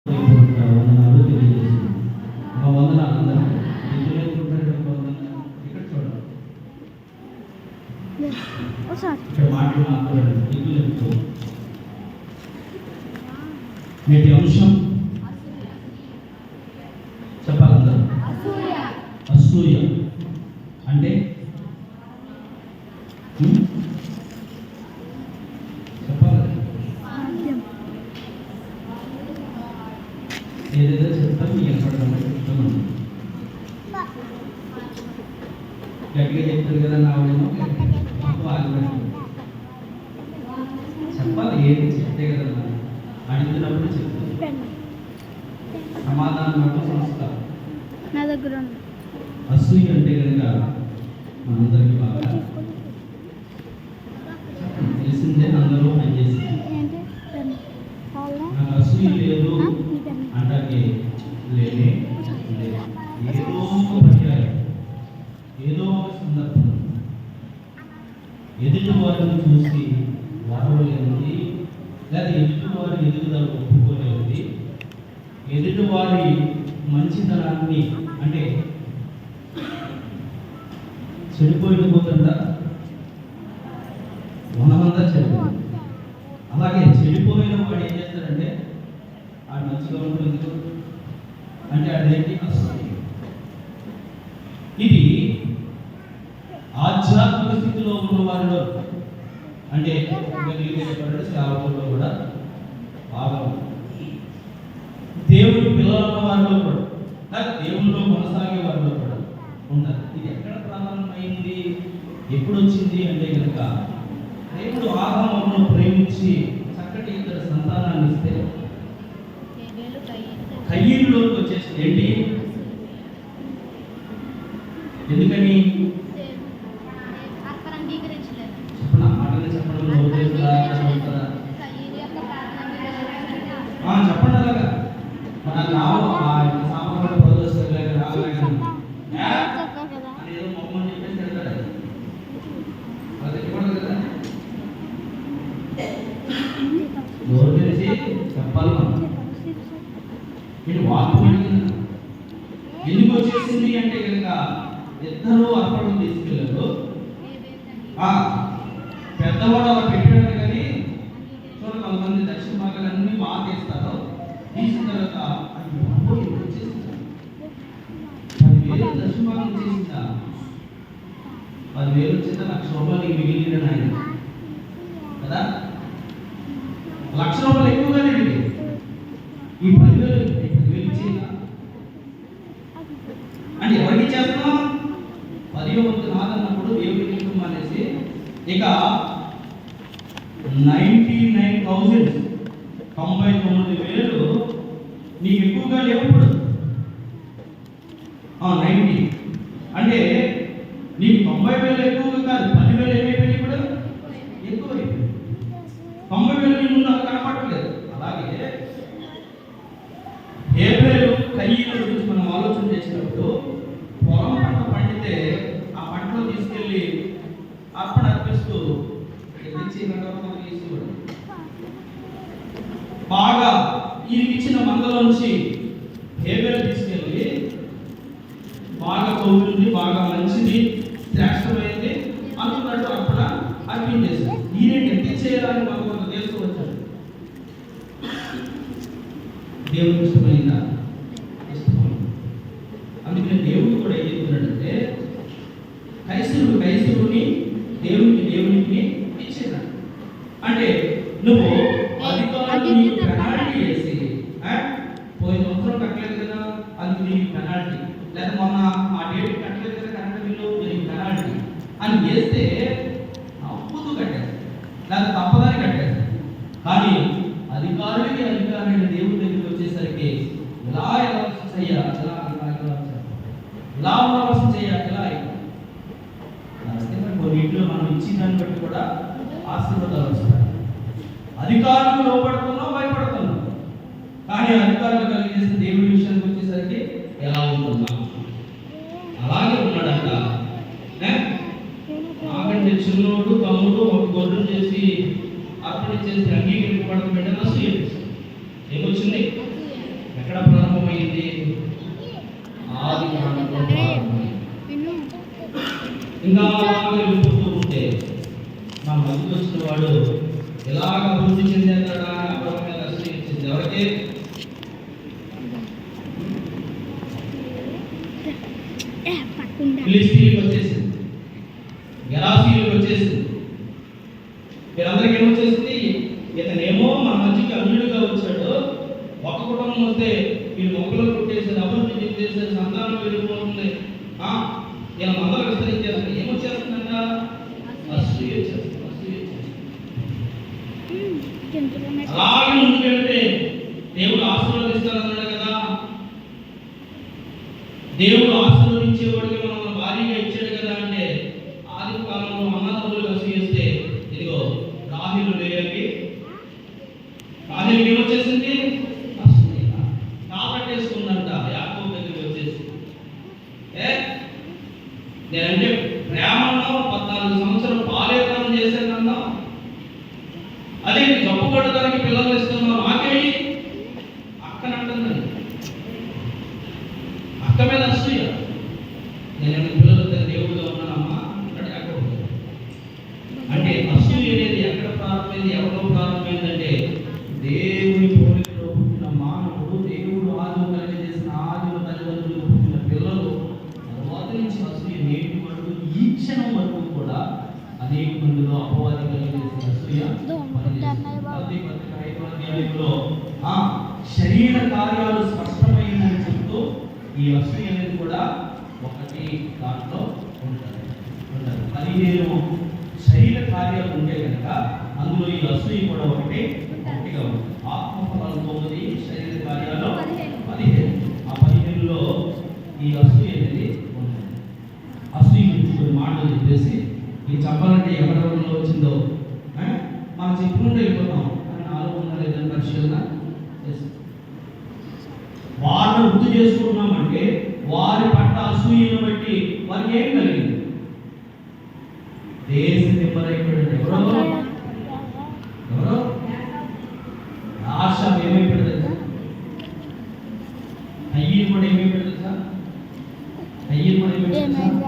వందనాలు తెలియజేస్తుంది. మా వందనాలు అందరూ ఇక్కడ చూడండి, ఇక్కడ మాటలు మాట్లాడండి. దిగులు ఎక్కువ. నేటి అంశం చెప్పాలందరూ. అసూయ అంటే చెప్పాలి. ఏదేదో చెప్తాం ఎక్కడో గట్టిగా చెప్తారు కదా, నావేమో చెప్పాలి. ఏది చెప్తే కదా అడిగినప్పుడు చెప్తాను. సమాధానం సంస్కారం. అసూయ అంటే కనుక మనందరికీ బాగా తెలిసిందే, అందరూ పనిచేసి నాకు అసూయ లేదు అంటే లేనే ఏదో ఒక పర్యాయం, ఏదో ఒక సందర్భం ఎదుటి వారిని చూసి వారవలేనిది, లేదా ఎదుటి వారి ఎదుగుదల ఒప్పుకోలేనిది, ఎదుటి వారి మంచితనాన్ని అంటే చెడిపోయిన పోతుందా మనమంతా చెడిపోయింది. అలాగే చెడిపోయిన వాడు ఏం చేస్తాడంటే ఆడు మంచిగా ఉంటుంది అంటే అదేంటి అసూయ. ఇది ఆధ్యాత్మిక స్థితిలో ఉన్న వారిలో అంటే సేవకుల్లో కూడా బాగా దేవుడి పిల్లల వారిలో కూడా, దేవుడిలో కొనసాగే వారిలో కూడా ఉంటారు. ఇది ఎక్కడ ప్రారంభమైంది, ఎప్పుడు వచ్చింది అంటే కనుక దేవుడు ఆదామును ప్రేమించి చక్కటి ఇద్దరు సంతానాన్ని ఇస్తే కయ్యూరులోకి వచ్చేసింది. ఏంటి? ఎందుకని చెప్పండి, మాటలు చెప్పడం చెప్పండి. అలాగా మన రావు సామాన్యుడు ప్రదర్శన రాలేదో మమ్మల్ని చెప్పేసి వెళ్తాడు. అది చెప్పకూడదు కదా, నోరు తెలిసి చెప్పాలి. నేను వాక్యం అడిగిన ఎందుకు వచ్చేసింది అంటే కనుక ఇద్దరు అర్పణలు తీసుకెళ్ళారు. పెద్దవాడు అలా పెట్టాడు కానీ చూడండి, కొంతమంది దక్షిణ భాగాలన్నీ బాగా తీస్తారు. తీసిన తర్వాత వచ్చేసిందా 10,000 దక్షిణ భాగం చేసిందా, 10,000 వచ్చిందా, ₹1,00,000 మిగిలిన ఆయన కదా, ₹1,00,000 ఎక్కువగానే ఉంది. ఈ 10,000 ఇచ్చేదా అంటే ఎవరికి చేస్తున్నాం? 10వ వంతు నాదన్నప్పుడు దేవుడికి ఇవ్వడం అనేసి ఇక 99,000 నీకు ఎక్కువగా లేవు. ఇప్పుడు 90 అంటే నీకు 90,000 ఎక్కువగా కాదు, 10,000 ఏమైపోయింది ఇప్పుడు ఎక్కువైపోయింది. 90,000 నువ్వు నాకు కనపడలేదు. అలాగే హేబెలు కయ్యూరు గురించి మనం ఆలోచన చేసినప్పుడు పొలం పంట పండితే ఆ పంటలో తీసుకెళ్ళి అర్పణ అర్పిస్తూ బాగా ఈయనకిచ్చిన మందలోంచి హేబెలు తీసుకెళ్ళి బాగా కౌలుంది, బాగా మంచిది, శ్రేష్టమైంది అనుకున్నట్టు అర్పణ అర్పించేశారు. ఈయన ఎంత చేయాలని మాకు కొంత తెలుసుకోవచ్చాడు. దేవుడికి ఇష్టమైందా? ఇష్టమైంది. అందుకని దేవుడు కూడా ఏం చెప్తున్నాడంటే కైసరుని దేవునికి ఇచ్చేదాడు. అంటే నువ్వు అధికారులు పెనాల్టీ వేసి పోయిన సంవత్సరం కట్టలేదు కదా అందుకు నీకు పెనాల్టీ, లేదా మొన్న ఆ డేట్ కట్టలేదు కదా కరెంట్ బిల్లు నీకు పెనాల్టీ అని వేస్తే అప్పుదు కట్టేది, లేదా తప్పదని కట్టేది. కానీ అధికారులకి దేవుడి దగ్గరికి వచ్చేసరికి ఇలా ఎలక్షన్ చేయాలి, ఇలా ఎలక్షన్ చేయాలి, ఇలా కొన్నింటిలో మనం ఇచ్చిన దాన్ని బట్టి కూడా ఆశీర్వాదాలు వస్తాయి. అధికారులకు లోపడుతున్నాం, భయపడుతున్నాం. కానీ అధికారులు కలిగేసిన దేవుడి విషయానికి వచ్చేసరికి ఎలా ఉంటున్నాం? అలాగే ఉన్నాడంట. నాకంటే చిన్నోడు తమ్ముడు ఒక గొర్రెలు చేసి అర్పణ చేసి అంగీకరించబడడం పెట్టిన ఏమొచ్చింది? ఎక్కడ ప్రారంభమైంది? ఆది కాండంలో ప్రారంభమైంది. ఇంకా వెళ్ళిపోతూ ఉంటే మా మధ్యకి వచ్చిన వాడు ఎలాగ అభివృద్ధి చెందాడా అబ్రహాము మీద ఆశ్రయించింది ఎవరికి? ఫిలిస్తీయులకు వచ్చేసింది, గెరాసీయులకు వచ్చేసింది. వీరందరికీ ఏమొచ్చేసింది? ఇతనేమో మన మధ్యకి అన్యుడిగా వచ్చాడు. ఒక్క కుటుంబం వస్తే వీళ్ళు మొక్కలు కొట్టేసారు, అభివృద్ధి చెందేసారు, సంతానం వెళ్ళిపోతుంది, ఇలా మందలు విస్తరించేస్తారు. ఏమొచ్చేస్తుందంట? అసూయ వచ్చేస్తుంది. అలాగే ముందుకు వెళ్తే దేవుడు ఆశీర్వదిస్తానన్నాడు కదా. దేవుడు ఆశీర్వదించేవాడికి మనం భారీగా ఇచ్చాడు కదా. అంటే ఆది కాలంలో అన్నదమ్ములు అసూయిస్తే ఇదిగో రాహేలు లేయకి ఏమొచ్చేసింది? కాబట్టేసుకుందంట. యాకోబు దగ్గరికి వచ్చేసి నేనంటే ప్రేమలో 14 సంవత్సరాలు బాల్యకాలం చేశానన్నా, అదే జబ్బు పడడానికి పిల్లలు ఇస్తున్నావు నాకేంటి? అక్కనంటుందండి. అక్క మీద అసూయ. నేను పిల్లలతో దేవుడిగా ఉన్నానమ్మా అంటే యాకోబు. అంటే అసూయ అనేది ఎక్కడ ప్రారంభమైంది? ఎవరో ప్రారంభమైందంటే దేవుని పోలికలో పుట్టిన మానవుడు, దేవుడు ఆదిలో కలిగజేసిన ఆదిలో తల్లిదండ్రులు పుట్టిన పిల్లలు తర్వాత నుంచి అసూయ నేటి వరకు ఈ క్షణం వరకు కూడా అనేక మందిలో అపవాది కలిగజేసిన అసూయ శరీర కార్యాలు స్పష్టమైందని చెప్తూ ఈ అసూయ అనేది కూడా ఒకటి దాంట్లో ఉంటుంది. 15 శరీర కార్యాలు ఉంటే కనుక అందులో ఈ అసూయ కూడా ఒకటిగా ఉంటుంది. ఆత్మఫలాలు 9, శరీర కార్యాలు 15. ఆ 15లో ఈ అసూయ అనేది ఉంటుంది. అసూయ గురించి కొన్ని మాటలు చెప్పేసి ఇది చెప్పాలంటే ఎవరెవరిలో వచ్చిందో మనం చెప్పుకుంటూ వెళ్ళిపోతాం. కానీ నాలో ఉందా లేదని పరిశీలన చేస్తాం. వారిని గుర్తు చేసుకుంటున్నామంటే వారి పట్ల అసూయను బట్టి వారికి ఏం కలిగింది? దేశ నిమ్మరైపోయాడు. ఎవరో ఆశ ఏమైపోయాడు తెలుసా? అయ్యి కూడా ఏమైపోయాడు తెలుసా? అయ్యి కూడా ఏమైపోయాడు?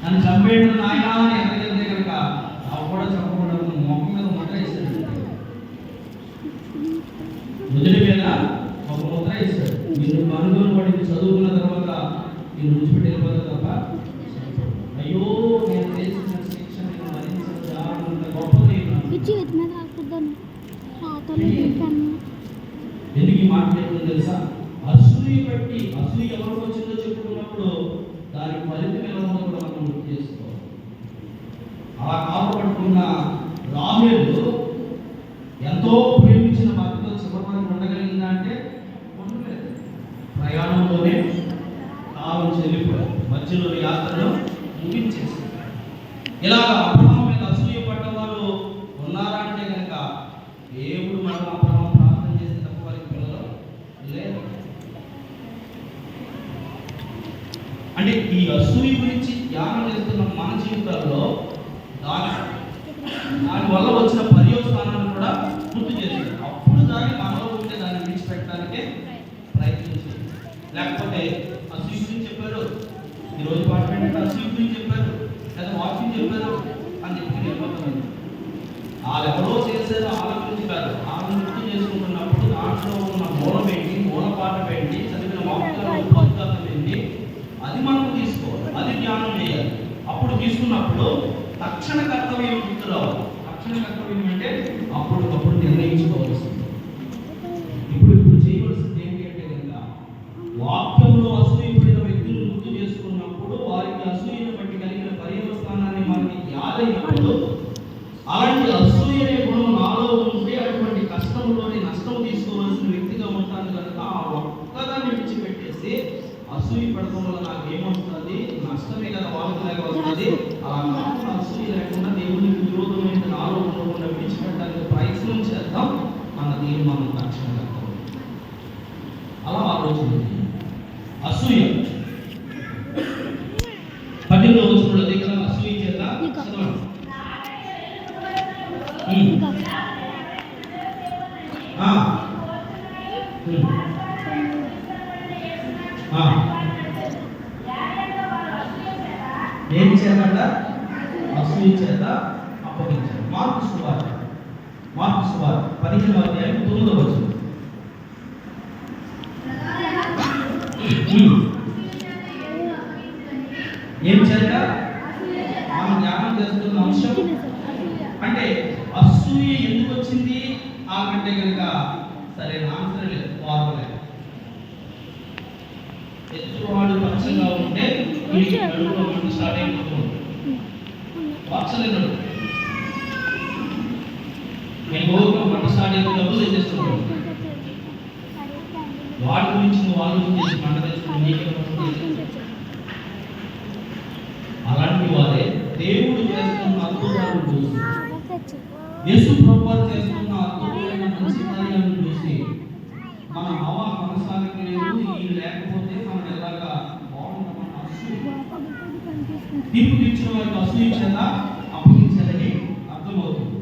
నన్ను చంపేయడం నాయనా ఎక్కడికెళ్తే కనుక అవి కూడా చంపకుండా మొక్క మీద ముద్ర వేస్తాడు. నుదుటి మీద ఒక ముద్ర వేస్తాడు. నిన్ను కనుగొని వాడిని చదువుకున్న తర్వాత నేను విడిచిపెట్టి వెళ్ళిపోతా తప్ప అయ్యో నేను చేసిన శిక్ష నేను భరించడం గొప్పది. ఎందుకు ఈ మాట చెప్తుందో తెలుసా? అసూయ బట్టి అసూయ ఎవరికి వచ్చిందో చెప్పుకున్నప్పుడు దానికి ఫలితం ఎలా ఉందో కూడా మనం గుర్తు చేసుకోవాలి. అలా కాపాడుకున్న రాహేలు ఎంతో ప్రేమించిన భర్తతో చివరి ఉండగలిగిందా అంటే ఉండలేదు. ప్రయాణంలోనే కాలం చెల్లిపోయారు. మధ్యలో యాత్రను ముగించేసింది. ఇలాగా అబ్రహాము మీద అసూయ పడ్డవారు ఉన్నారా అంటే కనుక దేవుడు మనం అబ్రహాము ప్రార్థన చేసే తప్ప వారికి పిల్లలు లేదు. అంటే ఈ అసూయ గురించి ధ్యానం చేస్తున్న మన జీవితాల్లో దాని వల్ల వచ్చిన పర్యవసానాన్ని కూడా గుర్తు చేశారు. అప్పుడు దాన్ని మనలో ఉంటే దాన్ని విడిచిపెట్టడానికే ప్రయత్నించారు. లేకపోతే అసూయ గురించి చెప్పారు, ఈరోజు పాట పెట్టిన అసూయ గురించి చెప్పారు, లేదా వాక్యం చెప్పారు అని చెప్పి వెళ్ళిపోతుంది. వాళ్ళెవరో చేశారు, వాళ్ళ గురించి కాదు. వాళ్ళని గుర్తు చేసుకుంటున్నప్పుడు దాంట్లో ఉన్న మూలం ఏంటి, మూలపాఠం ఏంటి, చదివిన వాక్యాలు ఉపోద్ఘాతం ఏంటి, అది మనం తీసుకోవాలి, అది ధ్యానం చేయాలి. అప్పుడు తీసుకున్నప్పుడు తక్షణ కర్తవ్యం గుర్తురావాలి. తక్షణ కర్తవ్యం అంటే అప్పుడు నిర్ణయించుకోవాల్సింది. ఇప్పుడు చేయవలసింది ఏంటి అంటే కనుక వాక్యంలో అసూయపడిన వ్యక్తులను గుర్తు చేసుకున్నప్పుడు వారికి అసూయను బట్టి కలిగిన పర్యవస్థానాన్ని మనకి యాదైనప్పుడు అలాంటి అసూయ అనే గుణం నాలో ఉంటే అటువంటి కష్టంలోని నష్టం తీసుకోవాల్సిన వ్యక్తిగా ఉంటాను కనుక ఆ ఒక్కదాన్ని విడిచిపెట్టేసి అసూయ పడటం వల్ల నాకు ఏమవుతుంది? నష్టమే కదా వాళ్ళకి లేక వస్తుంది. అలా కాకుండా అసూయ లేకుండా దేవునికి విరోధమైన నాలో ఉండకుండా విడిచిపెట్టడానికి ప్రయత్నం చేద్దాం అన్న తీర్మానం తక్షణ కర్తవ్యం. అలా ఆలోచన అసూయ 10వ వచనంలో దగ్గర అసూయ చేత చదవండి. ఆ. ఆ. ఏం చేయాలంట? అసూయ చేత అప్పగించారు. మార్కు సువార్త 15వ అధ్యాయం 9వ వచనం. ఏం చేత మనం ధ్యానం చేస్తున్న అంశం అంటే అసూయ ఎందుకు వచ్చింది అంటే కనుక సరైన ఆన్సర్ లేదు, వారలేదు. ఎదుటివాడు పచ్చగా ఉంటే కడుపులో స్టార్ట్ అయిపోతుంది. పచ్చలేదు మంట స్టార్ట్ అయిపోయి డబ్బులు తెచ్చేస్తున్నాడు. వాడి గురించి నువ్వు ఆలోచించేసి మంట తెచ్చుకుని నీకే అలాంటి వారే దేవుడు చేస్తున్న అద్భుతాలను చూసి, యేసు ప్రభువు చేస్తున్న అద్భుతమైన మంచి కార్యాలను చూసి మన హవా కొనసాగలేదు. ఈ లేకపోతే మనం ఎలాగా బాగుంటామన్న అసూయ, తీర్పు తీర్చిన వారికి అసూయ చేత అప్పగించాలని అర్థమవుతుంది.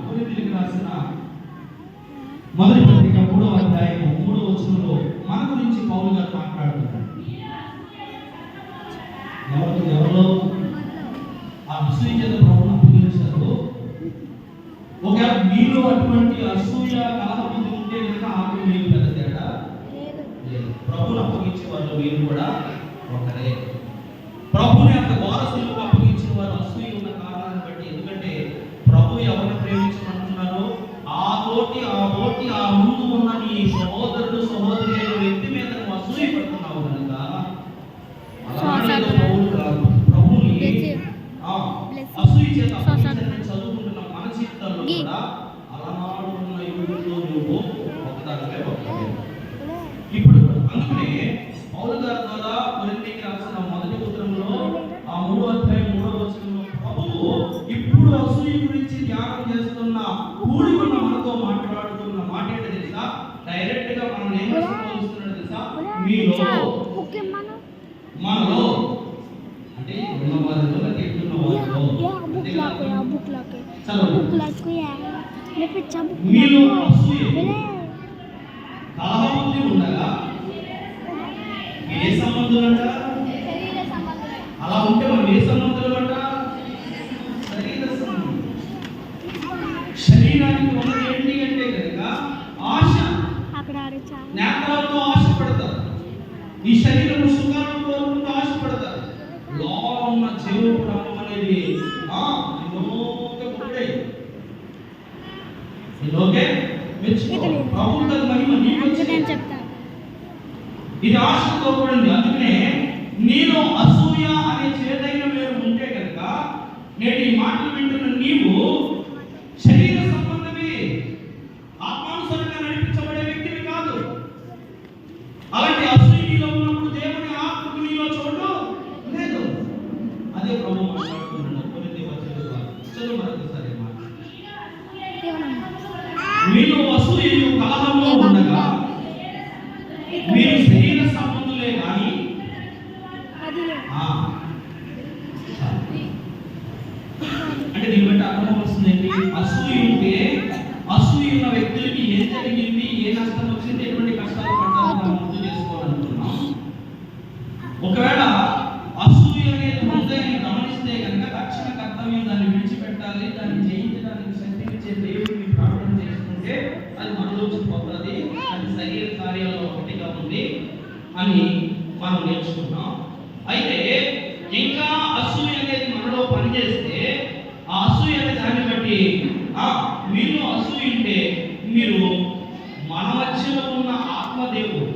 కొరింథీయులకు రాసిన మొదటి పత్రిక 3వ అధ్యాయం 3వ వచనంలో మన గురించి పౌలు గారు మాట్లాడుతున్నారు. ఎవరిలో ఆ అసూయ చేత ప్రభువును అప్పగించారు. ఒకవేళ మీలో అటువంటి అసూయ కలహబుద్ధి ఉంటే కనుక ఆకు మీకు పెద్ద తేడా లేదు. ప్రభువును అప్పగించే వారు మీరు కూడా ఒకరే. ప్రభువుని అంత వారసులకు అప్పగించిన వారు అసూయ ఉన్న కారణాన్ని బట్టి, ఎందుకంటే ప్రభు ఎవరిని ప్రేమించమంటున్నారో ఆ తోటి ఆ ముందు ఉన్న నీ సహోదరుడు సహోదరి అయిన వ్యక్తి మీద నువ్వు అసూయ పడుతున్నావు కనుక ప్రభుని అసూయ చేత చదువుకుంటున్న మన జీవితాల్లో కూడా అలనాడు ఉన్న యుగంలో నువ్వు ఒకదానిపై ఒకటి. ఇప్పుడు అందుకనే పౌలు గారి ద్వారా కొరింథీయులకు రాసిన మొదటి పత్రంలో ఆ 3వ అధ్యాయం 3వ వచనంలో ప్రభువు ఇప్పుడు అసూయ గురించి ధ్యానం చేస్తున్న కూడి ఉన్న మనతో మాట్లాడుతున్న మాట ఏంటో తెలుసా? డైరెక్ట్ గా మనం ఏం సంబోధిస్తున్నాడు తెలుసా? మనలో అంటే ఉన్న వారిలో ఎట్టున్న వారిలో మీలో అసూయ కలహబుద్ధి ఉండగా ఏ సంబంధం అంట? అలా ఉంటే మనం ఏ సంబంధాలు అంట? శరీర సంబంధం. శరీరానికి ఉన్నది ఏంటి అంటే కనుక ఆశ, నేత్రాలతో ఆశపడతారు. ఈ శరీరం సుఖాలను కోరుకుంటూ ఆశపడతారు. లోపల ఉన్న జీవపు బ్రహ్మం అనేది ఇది ఆశతో కూడింది. అందుకనే నీలో అసూయ అనే చేదైన వేరు ఉంటే కనుక నేటి మాటలు వింటున్న నీవు శరీర సంబంధమే, ఆత్మానుసారంగా నడిపించబడే వ్యక్తివి కాదు. అలాంటి అసూయ నీలో ఉన్నప్పుడు దేవుని ఆత్మకు నీలో చోటు లేదు. అదే ప్రభు మాట్లాడుతున్నాడు కొరింథీ పత్రికలో. చదువు మరొకసారి మాట. మీలో అసూయయు కలహము ఉండగా మీరు శరీర సంబంధులే కానీ అంటే దీన్ని బట్టి అర్థమవుతుంది ఏంటి? అసూయ ఉంటే అసూయ ఉన్న వ్యక్తులకి ఏం జరిగింది, ఏ నష్టం వచ్చింది, ఎటువంటి కష్టాలు పడ్డారో మనం గుర్తు చేసుకోవాలనుకున్నాం. ఒకవేళ అసూయ అనేది హృదయాన్ని గమనిస్తే కనుక తక్షణ కర్తవ్యం దాన్ని విడిచిపెట్టాలి. దాన్ని జయించడానికి శక్తినిచ్చే దేవుడిని ప్రార్థన చేసుకుంటే అది మనలోకి పోతుంది. అది శరీర కార్యాల్లో ఒకటిగా ఉంది అని మనం నేర్చుకున్నాం. అయితే ఇంకా అసూయ అనేది మనలో పనిచేస్తే ఆ అసూయ అనే దాన్ని బట్టి మీలో అసూయ ఉంటే మీరు మన మధ్యలో ఉన్న ఆత్మదేవుడు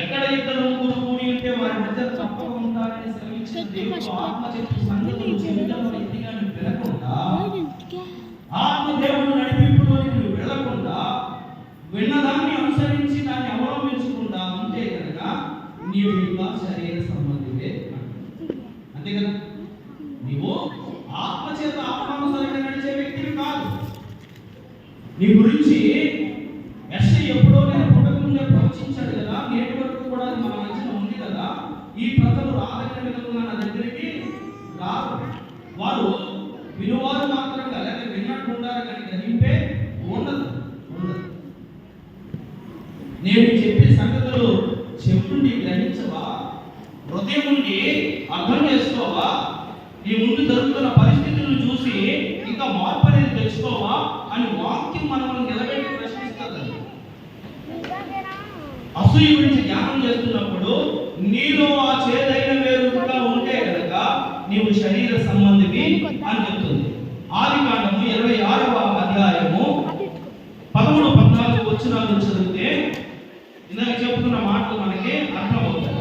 ఎక్కడ ఇద్దరు ముగ్గురు కూడి ఉంటే వారి మధ్య తప్పక ఉంటారని సెలవిచ్చిన దేవుడు ఆత్మ చెప్పి సంగతులు జీవితంలో ఎత్తిగా వెళ్ళకుండా ఆత్మదేవుడు నడిపింపులోకి నువ్వు వెళ్ళకుండా విన్నదాన్ని అనుసరించి దాన్ని అవలంబించకుండా ఉంటే కనుక నీవు ఇంకా శరీర సంబంధివే. అంతే కదా? నీవు ఆత్మ చేత ఆత్మానుసారంగా నడిచే వ్యక్తివి కాదు. నీ గురించి యెషయా ఎప్పుడో నేను పుట్టకముందే ప్రవచించాడు కదా, నేటి వరకు కూడా అది మన మధ్యన ఉంది కదా. ఈ ప్రజలు రాదగిన విధంగా నా దగ్గరికి రారు. వారు వినువారు మాత్రంగా లేక విన్నట్టు ఉండాలి గ్రహింపే ఉండదు ఉండదు. నేను చెప్పే సంగతులు చెప్పుండి గ్రహించవా? హృదయం నుండి అర్థం చేసుకోవా? నీ ముందు జరుగుతున్న పరిస్థితులను చూసి ఇంకా మార్పు అనేది తెచ్చుకోవా అని వాక్యం మనల్ని నిలబెట్టి ప్రశ్నిస్తుంది. అసూయ గురించి ధ్యానం చేస్తున్నప్పుడు నీలో ఆ చేదైన వేరుగా ఉంటే కనుక నీవు శరీర సంబంధివి అని చెప్తుంది. ఆదికాండము 26వ అధ్యాయము 13-14 వచనాలు చదివితే ఇందాక చెప్పుకున్న మాటలు మనకి అర్థమవుతాయి.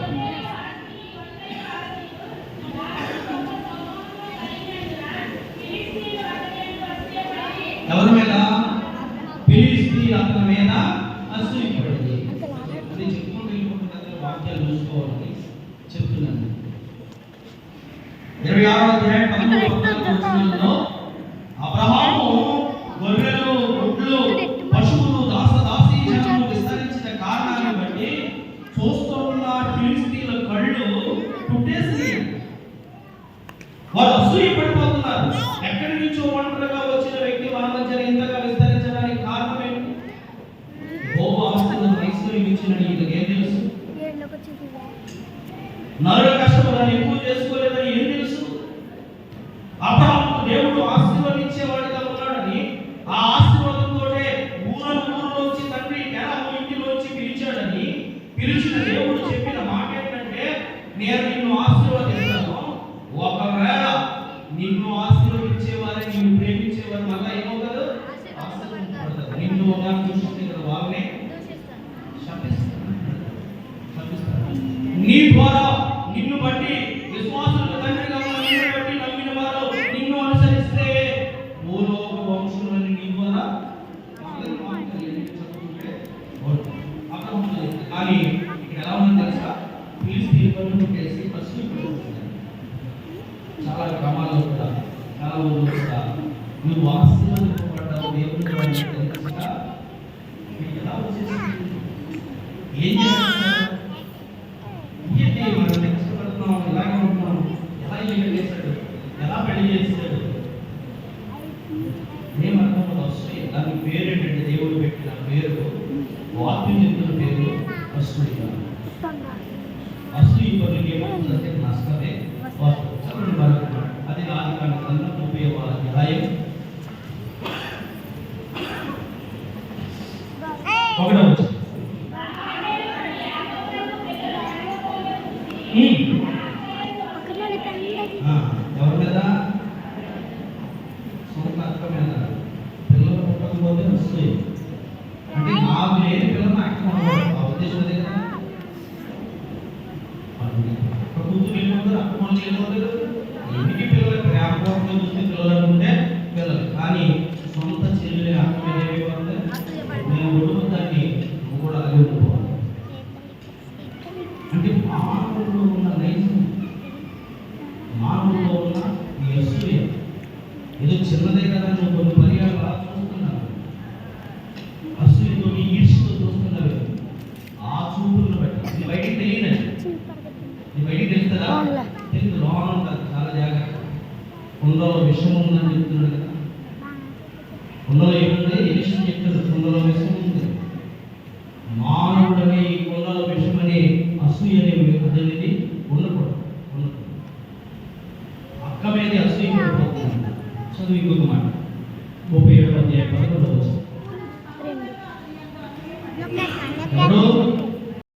ఎవరి మీద? ఫిలిష్తీ అతని మీద అసూయపడింది. అది చెప్పుకుంటూ వెళ్ళిపోతున్న వాక్యాలు చూసుకోవాలని చెప్తున్నాను. 26వ అధ్యాయం 13-14 వచనాల్లో అబ్రహాము గొర్రెలు, గుడ్లు, పశువులు, దాసదాసీ జనము విస్తరించిన కారణాన్ని బట్టి చూస్తున్న ఫిలిష్తీయుల కళ్ళు పుట్టేసి వారు అసూయ పడిపోతున్నారు. ఎక్కడి నుంచో ఒంటరిగా వచ్చిన వ్యక్తి మన మధ్య ఇంతగా విస్తరించడానికి కారణం ఏంటి? వయసులో ఇచ్చిన వీళ్ళకి ఏం తెలుసు? నరుల కష్టపడాలని ఎక్కువ చేసుకోలేదని ఏం తెలుసు? అబ్రహాము దేవుడు ఆశీర్వదించేవాడిగా ఉన్నాడని ఆ ఆశీర్వాదంతో ఊరిలోంచి తండ్రి ఇంటిలోంచి పిలిచాడని పిలిచిన దేవుడు చెప్పిన మాట ఏంటంటే, నేను నిన్ను ఆశీర్వదిస్తాను. ఒకవేళ నిన్ను ఆశీర్వదించేవారే నిన్ను ప్రేమించేవారు మళ్ళా ఏమవుతారు? ఆశీర్వదించబడతారు. నిన్ను చూస్తే కదా వాళ్ళని నీ ద్వారా నిన్ను బట్టి విశ్వాసులకు తండ్రిగా నిన్ను బట్టి నమ్మిన వారు నిన్ను అనుసరిస్తే భూలోక వంశులని నీ ద్వారా కానీ ఇక్కడ ఎలా ఉంది తెలుసా? ఫిలిష్తీయులను కొట్టేసి పశువులు పడుతున్నారు. చాలా గ్రామాల్లో కూడా చాలా ఊళ్ళో కూడా నువ్వు ఆశీర్వదింపబడ్డావు దేవుని ఎలా వచ్చేసింది? ఏం చేస్తున్నారు? మనం ఇష్టపడుతున్నాం, ఇలాగే ఉంటున్నాం, ఎలా ఇల్లు చేశాడు, ఎలా పెళ్లి చేశాడు ఏమర్థం వస్తుంది. దాని పేరు ఏంటంటే దేవుడు పెట్టిన పేరు, వాక్యం చెప్తున్న పేరు అసూయ. అసూయ పనులకి ఏమవుతుందంటే నష్టమే వస్తుంది. అది ఆదికాండ గ్రంథం 30వ అధ్యాయం 1వ వచనం. ఎవరి మీద? సొంత అక్క మీద. పిల్లలు పుట్టకపోతే వస్తుంది అంటే నాకు లేని పిల్లలు అక్క ఆ ఉద్దేశం అదే కదా. అక్క కూతురు వెళ్ళిపోతారు, అక్క వాళ్ళు వెళ్ళిపోతారు. ఇంటికి పిల్లలు ప్రేమపూర్వకంగా చూస్తే పిల్లలు అనుకుంటే పిల్లలు, కానీ సొంత చెల్లి అక్క మీద ఏమైపోతుంది? నేను ఉడుకుతాన్ని నువ్వు కూడా అలాగే ఉండిపోవాలి. అంటే మానవుల్లో ఉన్న నైజం, మానవుల్లో ఉన్న ఈ అసూయ ఏదో చిన్నదే కదా నువ్వు కొన్ని పర్యాలు చూస్తున్నావు. అసూయతో ఈర్ష్యతో చూస్తున్నవి ఆ చూపులను బట్టి ఇది బయటికి తెలియదండి. ఇది బయటికి తెలుస్తుందా? తెలుసు, లోపల ఉంటుంది. చాలా జాగ్రత్త. కుండలో విషం ఉందని చెప్తున్నాడు కదా. కుండలో ఏముంది? ఈ విషయం చెప్తుంది. కుండలో విషం ఉంది. మానవుడని ఈ కుండలో విషం అని అసూయ అనేది ఉండకూడదు. అక్క మీద అసూయ పడిపోతుంది. చదువు ఇంకొక మాట 37వ అధ్యాయం 11వ వచనం.